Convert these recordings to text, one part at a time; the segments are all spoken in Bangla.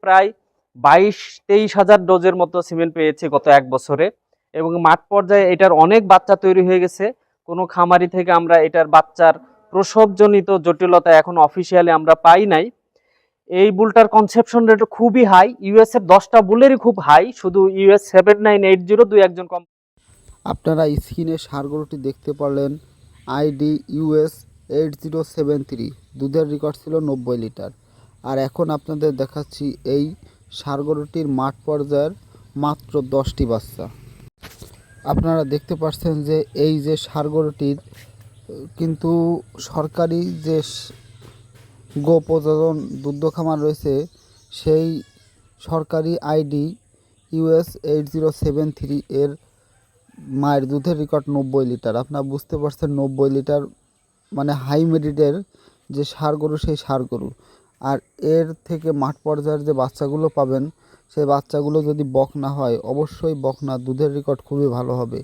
প্রায় 22-23 হাজার ডোজের মতো সিমেন্ট পেয়েছি গত 1 বছরে, এবং মাঠ পর্যায়ে এটার অনেক বাচ্চা তৈরি হয়ে গেছে। কোনো খামারি থেকে আমরা এটার বাচ্চার প্রসবজনিত জটিলতা এখন অফিসিয়ালি আমরা পাই নাই। এই বুলটার কনসেপশন রেট খুবই হাই, ইউএস এর 10টা বুলেরই খুব হাই, শুধু ইউএস 7980 দুই একজন কম। আপনারা স্ক্রিনে ষাঁড় গরুটি দেখতে পারলেন, আইডি ইউএস 8073, দুধের রেকর্ড ছিল 90 লিটার। আর এখন আপনাদের দেখাচ্ছি এই ষাঁড় গরুটির মাঠ পর্যায়ের মাত্র 10টি বাচ্চা। আপনারা দেখতে পাচ্ছেন যে এই যে ষাঁড় গরুটির কিন্তু সরকারি যে গো প্রজনন দুগ্ধ খামার রয়েছে, সেই সরকারি আইডি ইউএস 8073 এর মায়ের দুধের রেকর্ড 90 লিটার। আপনারা বুঝতে পারছেন 90 লিটার মানে হাই মেরিটের যে ষাঁড় গরু, সেই ষাঁড় গরু। আর এর থেকে মাঠ পর্যায়ের যে বাচ্চাগুলো পাবেন, সেই বাচ্চাগুলো যদি বকনা হয়, অবশ্যই বকনা দুধের রেকর্ড খুবই ভালো হবে।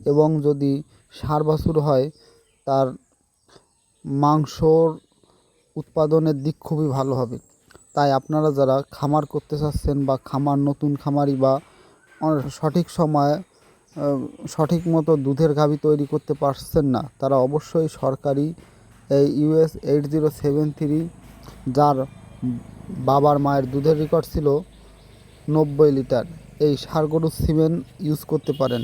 এবং যদি ষাঁড় বাছুর হয়, তার মাংসর উৎপাদনের দিক খুবই ভালো হবে। তাই আপনারা যারা খামার করতে চাচ্ছেন বা খামার নতুন খামারি বা সঠিক সময়ে সঠিক মতো দুধের গাভী তৈরি করতে পারছেন না, তারা অবশ্যই সরকারি এই ইউএস 8073, যার বাবার মায়ের দুধের রেকর্ড ছিল 90 লিটার, এই ষাঁড় গরুর সিমেন্ট ইউজ করতে পারেন।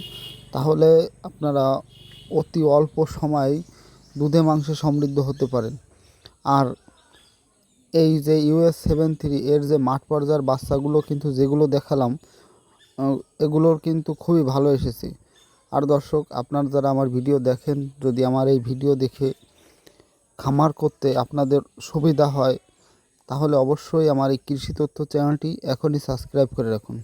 তাহলে আপনারা অতি অল্প সময়ে দুধে মাংসে সমৃদ্ধ হতে পারেন। আর এই যে ইউএস 73 এর যে মাঠ পর্যায়ের বাচ্চাগুলো কিন্তু যেগুলো দেখালাম, এগুলোর কিন্তু খুবই ভালো এসেছে। আর দর্শক, আপনারা যারা আমার ভিডিও দেখেন, যদি আমার এই ভিডিও দেখে খামার করতে আপনাদের সুবিধা হয়, তাহলে অবশ্যই আমার এই কৃষি তথ্য চ্যানেলটি এখনই সাবস্ক্রাইব করে রাখুন।